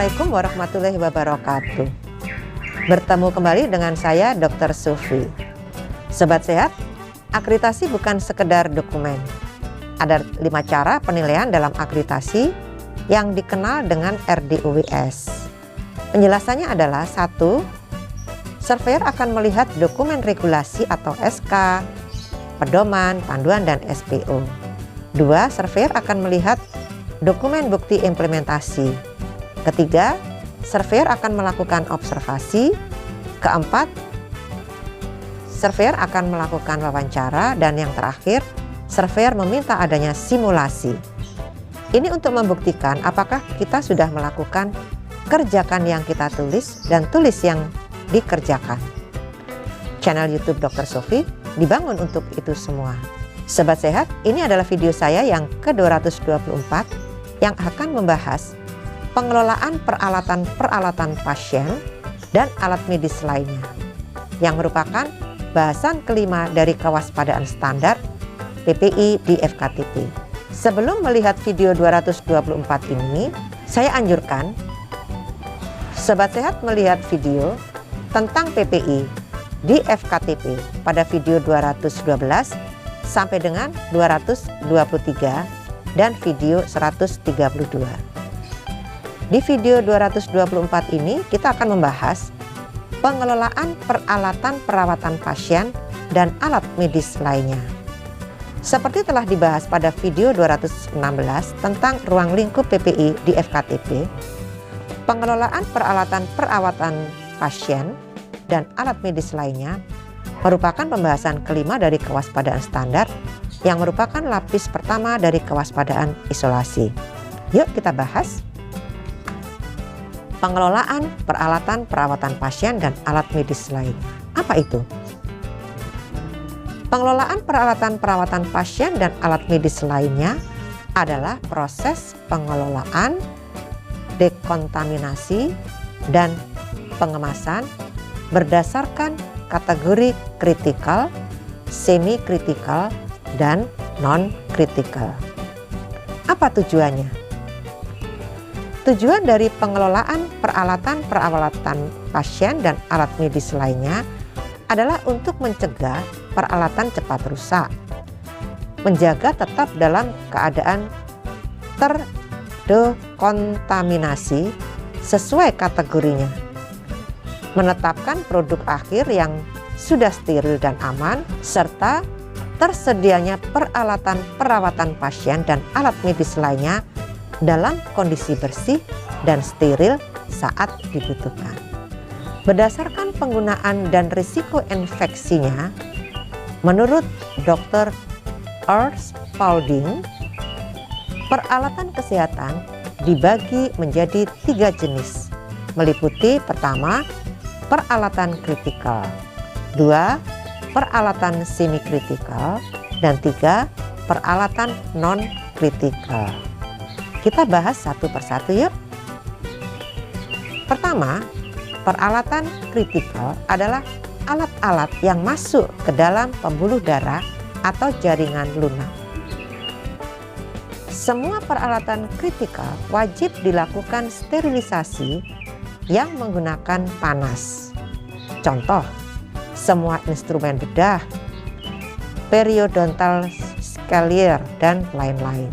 Assalamualaikum warahmatullahi wabarakatuh. Bertemu kembali dengan saya Dr. Sufi. Sobat sehat, akreditasi bukan sekedar dokumen. Ada 5 cara penilaian dalam akreditasi yang dikenal dengan RDUWS. Penjelasannya adalah 1. Surveyor akan melihat dokumen regulasi atau SK, pedoman, panduan, dan SPO. 2. Surveyor akan melihat dokumen bukti implementasi. Ketiga, surveyor akan melakukan observasi. Keempat, surveyor akan melakukan wawancara. Dan yang terakhir, surveyor meminta adanya simulasi. Ini untuk membuktikan apakah kita sudah melakukan kerjakan yang kita tulis dan tulis yang dikerjakan. Channel YouTube Dr. Sufi dibangun untuk itu semua. Sobat sehat, ini adalah video saya yang ke-224 yang akan membahas pengelolaan peralatan pasien dan alat medis lainnya, yang merupakan bahasan kelima dari kewaspadaan standar PPI di FKTP. Sebelum melihat video 224 ini, saya anjurkan sobat sehat melihat video tentang PPI di FKTP pada video 212 sampai dengan 223 dan video 132. Di video 224 ini kita akan membahas pengelolaan peralatan perawatan pasien dan alat medis lainnya. Seperti telah dibahas pada video 216 tentang ruang lingkup PPI di FKTP, pengelolaan peralatan perawatan pasien dan alat medis lainnya merupakan pembahasan kelima dari kewaspadaan standar yang merupakan lapis pertama dari kewaspadaan isolasi. Yuk kita bahas. Pengelolaan peralatan perawatan pasien dan alat medis lain. Apa itu? Pengelolaan peralatan perawatan pasien dan alat medis lainnya adalah proses pengelolaan, dekontaminasi, dan pengemasan berdasarkan kategori kritikal, semi-kritikal, dan non-kritikal. Apa tujuannya? Tujuan dari pengelolaan peralatan pasien dan alat medis lainnya adalah untuk mencegah peralatan cepat rusak, menjaga tetap dalam keadaan terdekontaminasi sesuai kategorinya, menetapkan produk akhir yang sudah steril dan aman, serta tersedianya peralatan perawatan pasien dan alat medis lainnya dalam kondisi bersih dan steril saat dibutuhkan. Berdasarkan penggunaan dan risiko infeksinya, menurut Dr. Urs Paulding, peralatan kesehatan dibagi menjadi 3 jenis, meliputi pertama, peralatan kritikal, 2, peralatan semi-kritikal, dan 3, peralatan non-kritikal. Kita bahas satu persatu yuk. Pertama, peralatan kritikal adalah alat-alat yang masuk ke dalam pembuluh darah atau jaringan lunak. Semua peralatan kritikal wajib dilakukan sterilisasi yang menggunakan panas. Contoh, semua instrumen bedah, periodontal scalpel, dan lain-lain.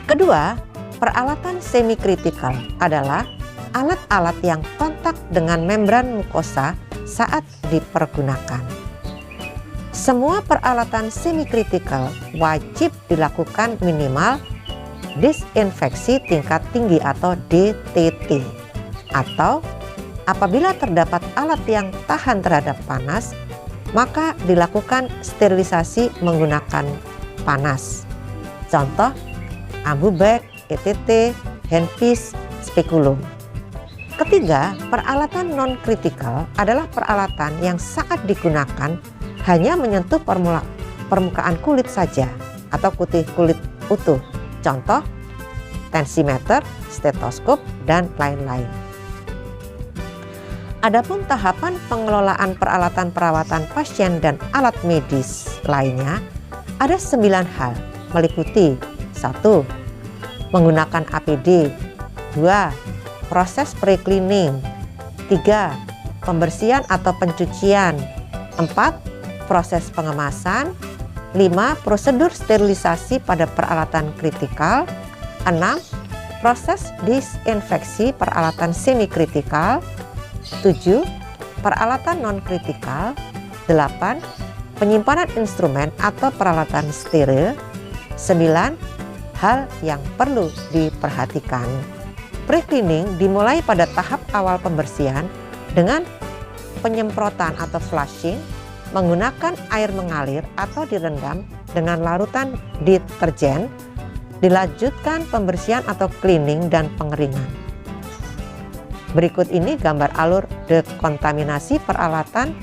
Kedua, peralatan semi-kritikal adalah alat-alat yang kontak dengan membran mukosa saat dipergunakan. Semua peralatan semi-kritikal wajib dilakukan minimal disinfeksi tingkat tinggi atau DTT, atau apabila terdapat alat yang tahan terhadap panas, maka dilakukan sterilisasi menggunakan panas. Contoh, ambu bag, ETT, handpiece, spekulum. Ketiga, peralatan non-kritikal adalah peralatan yang saat digunakan hanya menyentuh permukaan kulit saja atau kulit utuh. Contoh, tensimeter, stetoskop, dan lain-lain. Adapun tahapan pengelolaan peralatan perawatan pasien dan alat medis lainnya ada 9 hal, meliputi 1. Menggunakan APD. 2. proses pre-cleaning. 3. Pembersihan atau pencucian. 4. Proses pengemasan. 5. Prosedur sterilisasi pada peralatan kritikal. 6. Proses disinfeksi peralatan semi-kritikal. 7. Peralatan non-kritikal. 8. Penyimpanan instrumen atau peralatan steril. 9. Hal yang perlu diperhatikan. Pre-cleaning dimulai pada tahap awal pembersihan dengan penyemprotan atau flushing menggunakan air mengalir atau direndam dengan larutan deterjen. Dilanjutkan pembersihan atau cleaning dan pengeringan. Berikut ini gambar alur dekontaminasi peralatan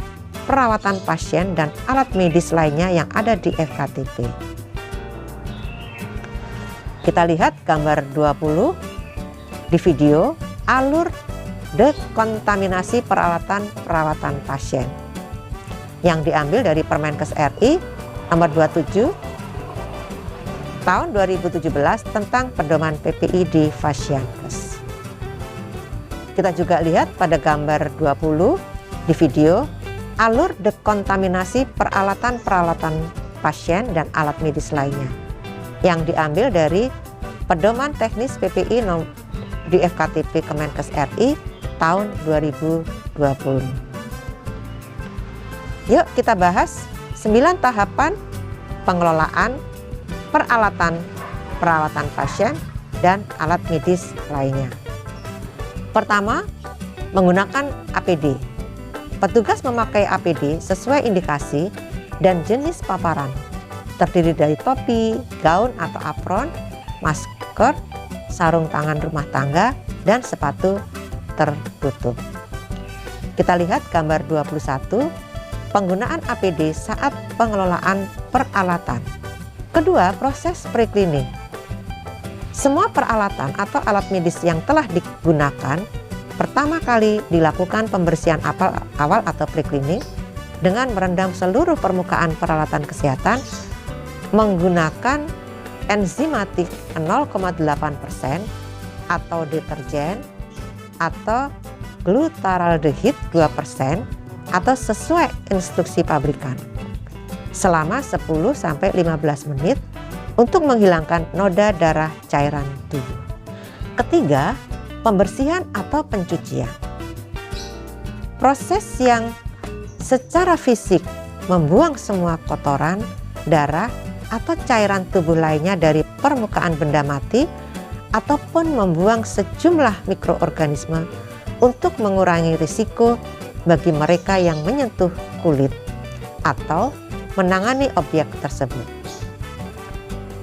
perawatan pasien dan alat medis lainnya yang ada di FKTP. Kita lihat gambar 20 di video alur dekontaminasi peralatan perawatan pasien yang diambil dari Permenkes RI nomor 27 tahun 2017 tentang pedoman PPI di Fasiankes. Kita juga lihat pada gambar 20 di video alur dekontaminasi peralatan-peralatan pasien dan alat medis lainnya yang diambil dari pedoman teknis PPI di FKTP Kemenkes RI tahun 2020. Yuk kita bahas 9 tahapan pengelolaan peralatan pasien dan alat medis lainnya. Pertama, menggunakan APD. Petugas memakai APD sesuai indikasi dan jenis paparan. Terdiri dari topi, gaun atau apron, masker, sarung tangan rumah tangga, dan sepatu tertutup. Kita lihat gambar 21, penggunaan APD saat pengelolaan peralatan. Kedua, proses pre-cleaning. Semua peralatan atau alat medis yang telah digunakan pertama kali dilakukan pembersihan awal atau pre-cleaning dengan merendam seluruh permukaan peralatan kesehatan menggunakan enzimatik 0,8% atau deterjen atau glutaraldehid 2% atau sesuai instruksi pabrikan selama 10-15 menit untuk menghilangkan noda darah cairan tubuh. Ketiga, pembersihan atau pencucian. Proses yang secara fisik membuang semua kotoran, darah, atau cairan tubuh lainnya dari permukaan benda mati ataupun membuang sejumlah mikroorganisme untuk mengurangi risiko bagi mereka yang menyentuh kulit atau menangani objek tersebut.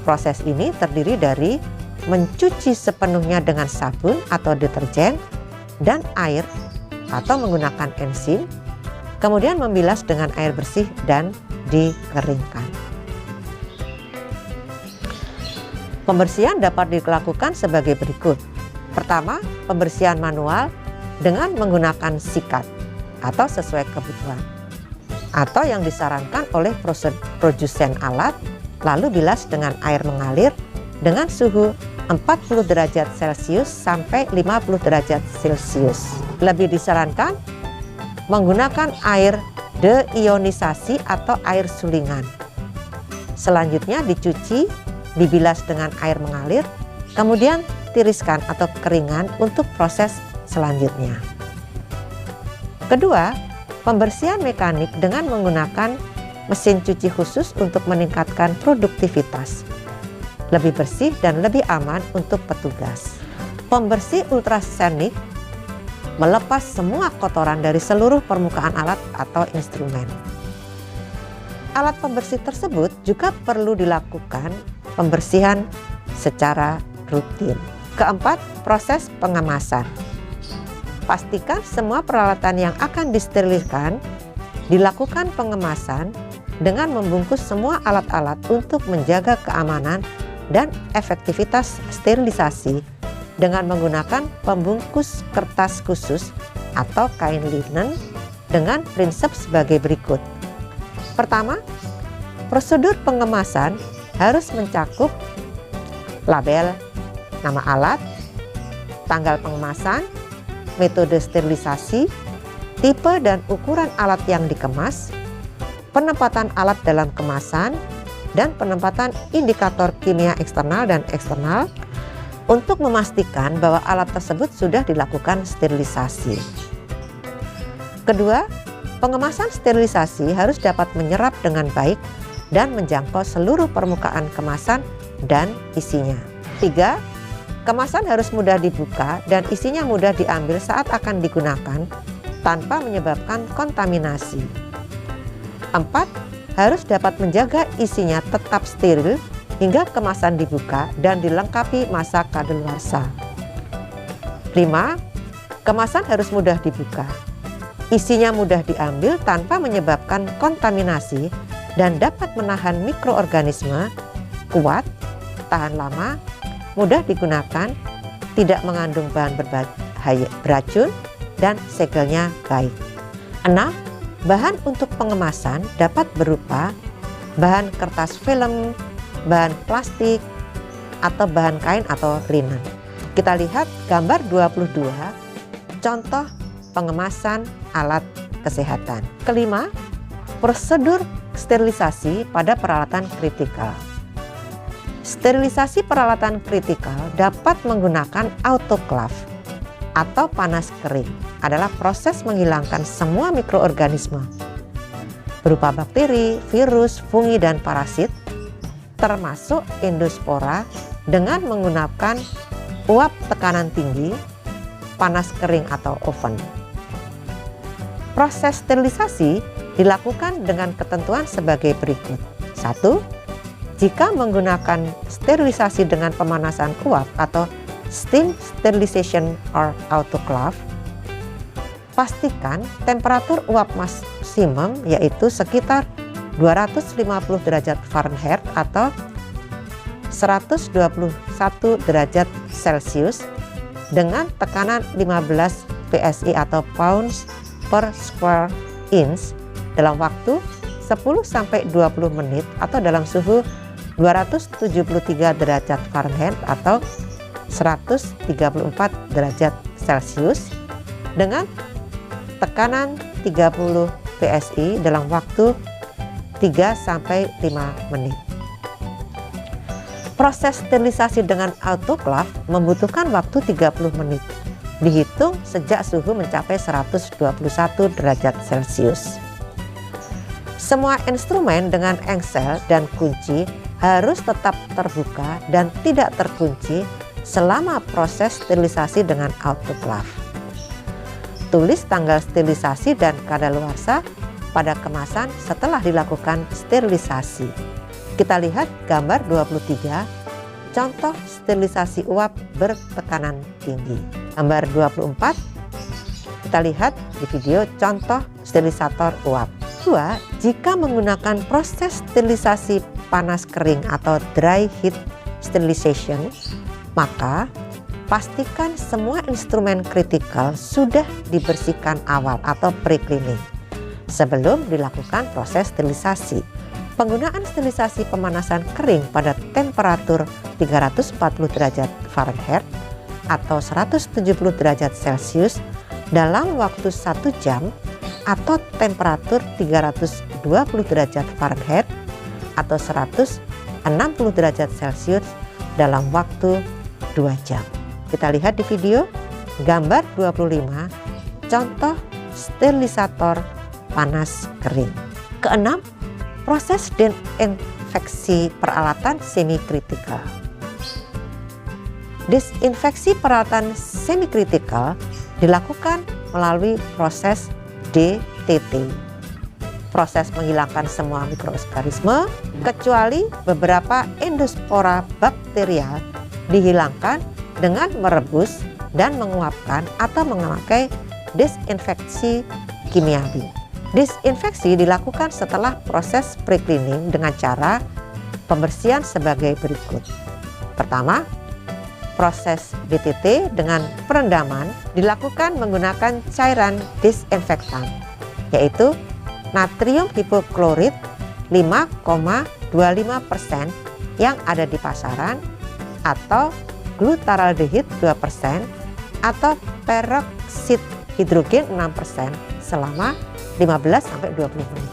Proses ini terdiri dari mencuci sepenuhnya dengan sabun atau deterjen dan air atau menggunakan enzim, kemudian membilas dengan air bersih dan dikeringkan. Pembersihan dapat dilakukan sebagai berikut. Pertama, pembersihan manual dengan menggunakan sikat atau sesuai kebutuhan, atau yang disarankan oleh produsen alat, lalu bilas dengan air mengalir dengan suhu 40 derajat Celcius sampai 50 derajat Celcius. Lebih disarankan menggunakan air deionisasi atau air sulingan. Selanjutnya dicuci, dibilas dengan air mengalir, kemudian tiriskan atau keringan untuk proses selanjutnya. Kedua, pembersihan mekanik dengan menggunakan mesin cuci khusus untuk meningkatkan produktivitas, lebih bersih dan lebih aman untuk petugas. Pembersih ultrasonik melepas semua kotoran dari seluruh permukaan alat atau instrumen. Alat pembersih tersebut juga perlu dilakukan pembersihan secara rutin. Keempat, proses pengemasan. Pastikan semua peralatan yang akan disterilkan dilakukan pengemasan dengan membungkus semua alat-alat untuk menjaga keamanan dan efektivitas sterilisasi dengan menggunakan pembungkus kertas khusus atau kain linen dengan prinsip sebagai berikut. Pertama, prosedur pengemasan harus mencakup label, nama alat, tanggal pengemasan, metode sterilisasi, tipe dan ukuran alat yang dikemas, penempatan alat dalam kemasan, dan penempatan indikator kimia eksternal dan eksternal untuk memastikan bahwa alat tersebut sudah dilakukan sterilisasi. Kedua, pengemasan sterilisasi harus dapat menyerap dengan baik dan menjangkau seluruh permukaan kemasan dan isinya. 3. Kemasan harus mudah dibuka dan isinya mudah diambil saat akan digunakan tanpa menyebabkan kontaminasi. 4. Harus dapat menjaga isinya tetap steril hingga kemasan dibuka dan dilengkapi masa kadaluarsa. 5. Kemasan harus mudah dibuka. Isinya mudah diambil tanpa menyebabkan kontaminasi dan dapat menahan mikroorganisme, kuat, tahan lama, mudah digunakan, tidak mengandung bahan berbahaya beracun, dan segelnya baik. 6. Bahan untuk pengemasan dapat berupa bahan kertas film, bahan plastik, atau bahan kain atau linen. Kita lihat gambar 22, contoh pengemasan alat kesehatan. Kelima, prosedur sterilisasi pada peralatan kritikal. Sterilisasi peralatan kritikal dapat menggunakan autoklaf atau panas kering, adalah proses menghilangkan semua mikroorganisme berupa bakteri, virus, fungi, dan parasit, termasuk endospora, dengan menggunakan uap tekanan tinggi, panas kering atau oven. Proses sterilisasi dilakukan dengan ketentuan sebagai berikut. 1. Jika menggunakan sterilisasi dengan pemanasan uap atau steam sterilization or autoclave, pastikan temperatur uap maksimum yaitu sekitar 250 derajat Fahrenheit atau 121 derajat Celcius dengan tekanan 15 PSI atau pounds per square inch dalam waktu 10-20 menit atau dalam suhu 273 derajat Fahrenheit atau 134 derajat Celcius dengan tekanan 30 PSI dalam waktu 3-5 menit. Proses sterilisasi dengan autoklaf membutuhkan waktu 30 menit, dihitung sejak suhu mencapai 121 derajat Celcius. Semua instrumen dengan engsel dan kunci harus tetap terbuka dan tidak terkunci selama proses sterilisasi dengan autoklaf. Tulis tanggal sterilisasi dan kadaluarsa pada kemasan setelah dilakukan sterilisasi. Kita lihat gambar 23, contoh sterilisasi uap bertekanan tinggi. Gambar 24, kita lihat di video contoh sterilisator uap. 2. Jika menggunakan proses sterilisasi panas kering atau dry heat sterilization, maka pastikan semua instrumen kritikal sudah dibersihkan awal atau pre-cleaning sebelum dilakukan proses sterilisasi. Penggunaan sterilisasi pemanasan kering pada temperatur 340 derajat Fahrenheit atau 170 derajat Celcius dalam waktu 1 jam atau temperatur 320 derajat Fahrenheit atau 160 derajat Celcius dalam waktu 2 jam. Kita lihat di video gambar 25, contoh sterilisator panas kering. Keenam, proses desinfeksi peralatan semi kritikal. Desinfeksi peralatan semi kritikal dilakukan melalui proses DTT. Proses menghilangkan semua mikroorganisme kecuali beberapa endospora bakterial dihilangkan dengan merebus dan menguapkan atau memakai desinfeksi kimiawi. Desinfeksi dilakukan setelah proses pre-cleaning dengan cara pembersihan sebagai berikut. Pertama, proses DTT dengan perendaman dilakukan menggunakan cairan disinfektan, yaitu natrium hipoklorit 5,25% yang ada di pasaran atau glutaraldehid 2% atau peroksid hidrogen 6% selama 15-20 menit.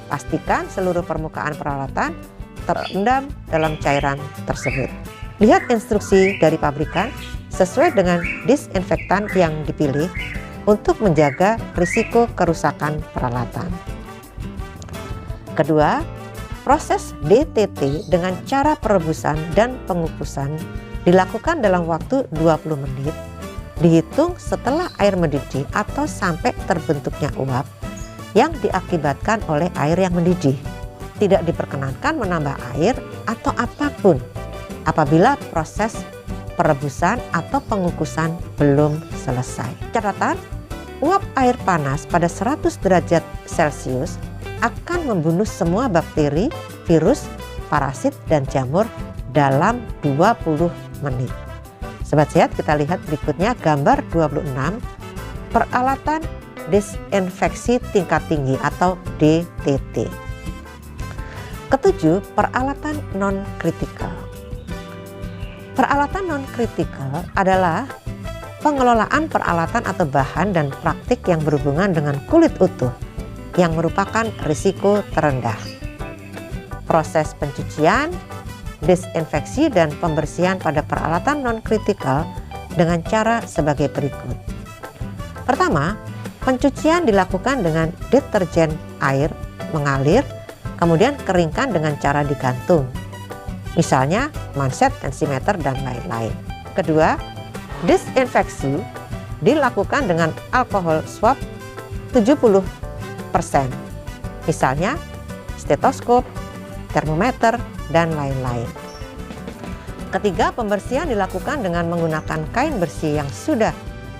Pastikan seluruh permukaan peralatan terendam dalam cairan tersebut. Lihat instruksi dari pabrikan sesuai dengan disinfektan yang dipilih untuk menjaga risiko kerusakan peralatan. Kedua, proses DTT dengan cara perebusan dan pengukusan dilakukan dalam waktu 20 menit, dihitung setelah air mendidih atau sampai terbentuknya uap yang diakibatkan oleh air yang mendidih. Tidak diperkenankan menambah air atau apapun apabila proses perebusan atau pengukusan belum selesai. Catatan, uap air panas pada 100 derajat Celcius akan membunuh semua bakteri, virus, parasit, dan jamur dalam 20 menit. Sobat Sehat, kita lihat berikutnya gambar 26, peralatan disinfeksi tingkat tinggi atau DTT. Ketujuh, peralatan non-kritikal. Peralatan non-kritikal adalah pengelolaan peralatan atau bahan dan praktik yang berhubungan dengan kulit utuh yang merupakan risiko terendah. Proses pencucian, disinfeksi, dan pembersihan pada peralatan non-kritikal dengan cara sebagai berikut. Pertama, pencucian dilakukan dengan deterjen air mengalir, kemudian keringkan dengan cara digantung, misalnya manset, tensimeter, dan lain-lain. Kedua, disinfeksi dilakukan dengan alkohol swab 70%, misalnya stetoskop, termometer, dan lain-lain. Ketiga, pembersihan dilakukan dengan menggunakan kain bersih yang sudah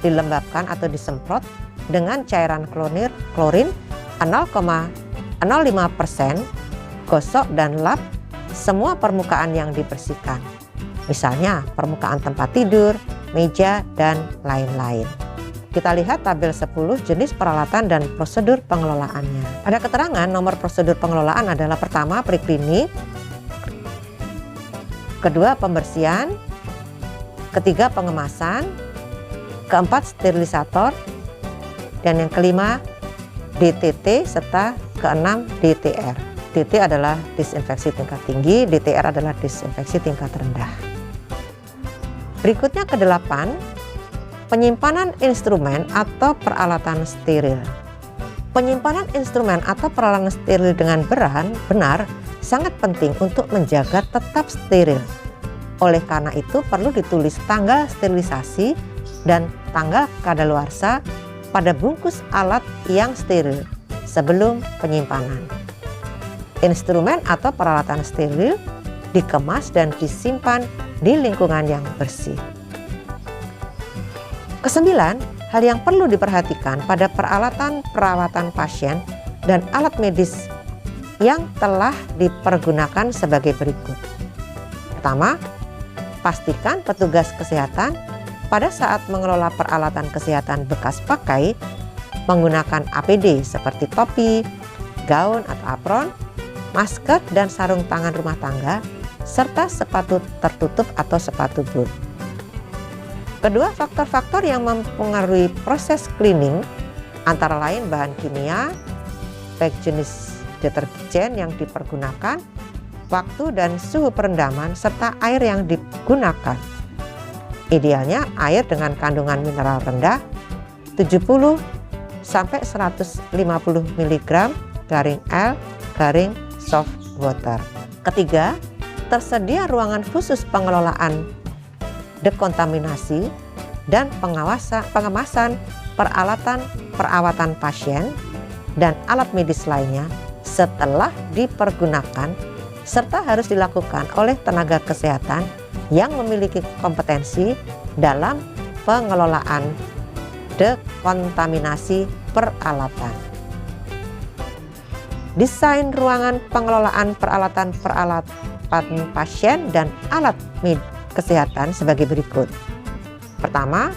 dilembabkan atau disemprot dengan cairan klorin 0,05%, gosok dan lap semua permukaan yang dibersihkan, misalnya permukaan tempat tidur, meja, dan lain-lain. Kita lihat tabel 10 jenis peralatan dan prosedur pengelolaannya. Ada keterangan nomor prosedur pengelolaan adalah pertama, preklinik, kedua, pembersihan, ketiga, pengemasan, keempat, sterilisator, dan yang kelima, DTT, serta keenam, DTR. DT adalah disinfeksi tingkat tinggi, DTR adalah disinfeksi tingkat rendah. Berikutnya kedelapan, penyimpanan instrumen atau peralatan steril. Penyimpanan instrumen atau peralatan steril dengan benar sangat penting untuk menjaga tetap steril. Oleh karena itu perlu ditulis tanggal sterilisasi dan tanggal kadaluarsa pada bungkus alat yang steril sebelum penyimpanan. Instrumen atau peralatan steril dikemas dan disimpan di lingkungan yang bersih. Kesembilan, hal yang perlu diperhatikan pada peralatan perawatan pasien dan alat medis yang telah dipergunakan sebagai berikut. Pertama, pastikan petugas kesehatan pada saat mengelola peralatan kesehatan bekas pakai menggunakan APD seperti topi, gaun atau apron, masker dan sarung tangan rumah tangga, serta sepatu tertutup atau sepatu boot. Kedua, faktor-faktor yang mempengaruhi proses cleaning antara lain bahan kimia, baik jenis deterjen yang dipergunakan, waktu dan suhu perendaman, serta air yang digunakan. Idealnya air dengan kandungan mineral rendah 70 sampai 150 mg (L) soft water. Ketiga, tersedia ruangan khusus pengelolaan dekontaminasi dan pengemasan peralatan perawatan pasien dan alat medis lainnya setelah dipergunakan, serta harus dilakukan oleh tenaga kesehatan yang memiliki kompetensi dalam pengelolaan dekontaminasi peralatan. Desain ruangan pengelolaan peralatan pasien dan alat kesehatan sebagai berikut. Pertama,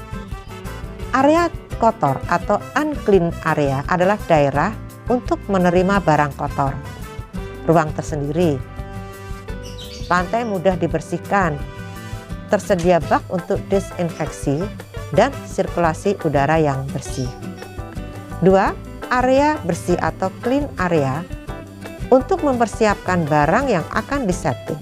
area kotor atau unclean area adalah daerah untuk menerima barang kotor. Ruang tersendiri, lantai mudah dibersihkan, tersedia bak untuk disinfeksi, dan sirkulasi udara yang bersih. 2. Area bersih atau clean area untuk mempersiapkan barang yang akan disetting,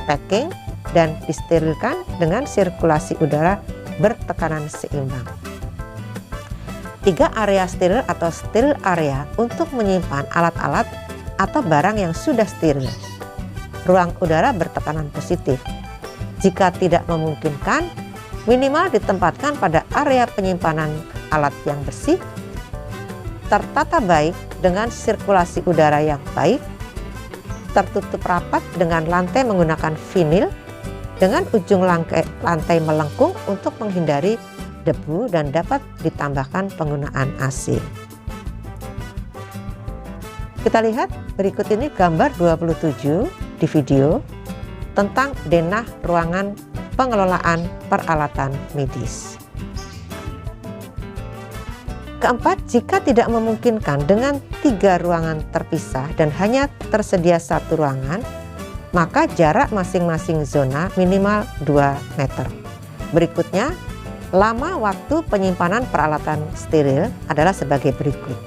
packing, dan disterilkan dengan sirkulasi udara bertekanan seimbang. 3. Area steril atau steril area untuk menyimpan alat-alat atau barang yang sudah steril. Ruang udara bertekanan positif. Jika tidak memungkinkan, minimal ditempatkan pada area penyimpanan alat yang bersih, tertata baik dengan sirkulasi udara yang baik, tertutup rapat dengan lantai menggunakan vinil, dengan ujung lantai melengkung untuk menghindari debu dan dapat ditambahkan penggunaan AC. Kita lihat berikut ini gambar 27 di video tentang denah ruangan pengelolaan peralatan medis. Keempat, jika tidak memungkinkan dengan 3 ruangan terpisah dan hanya tersedia 1 ruangan, maka jarak masing-masing zona minimal 2 meter. Berikutnya, lama waktu penyimpanan peralatan steril adalah sebagai berikut.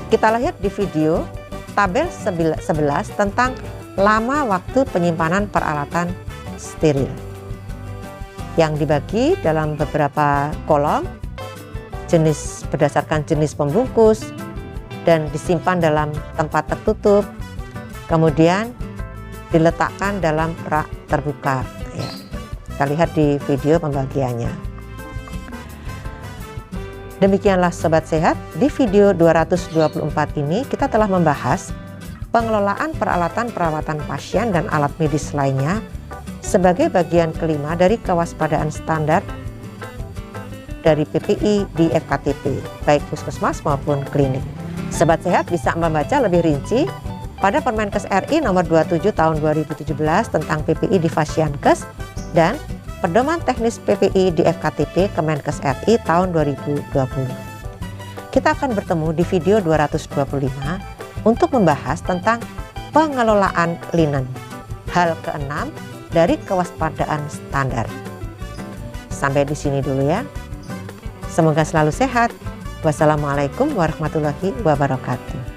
Kita lihat di video tabel 11 tentang lama waktu penyimpanan peralatan steril yang dibagi dalam beberapa kolom berdasarkan jenis pembungkus dan disimpan dalam tempat tertutup, kemudian diletakkan dalam rak terbuka. Ya, kita lihat di video pembagiannya. Demikianlah Sobat Sehat, di video 224 ini kita telah membahas pengelolaan peralatan perawatan pasien dan alat medis lainnya sebagai bagian kelima dari kewaspadaan standar dari PPI di FKTP, baik puskesmas maupun klinik. Sobat Sehat bisa membaca lebih rinci pada Permenkes RI nomor 27 tahun 2017 tentang PPI di Fasyankes dan Pedoman Teknis PPI di FKTP Kemenkes RI tahun 2020. Kita akan bertemu di video 225 untuk membahas tentang pengelolaan linen, hal keenam dari kewaspadaan standar. Sampai di sini dulu ya. Semoga selalu sehat. Wassalamualaikum warahmatullahi wabarakatuh.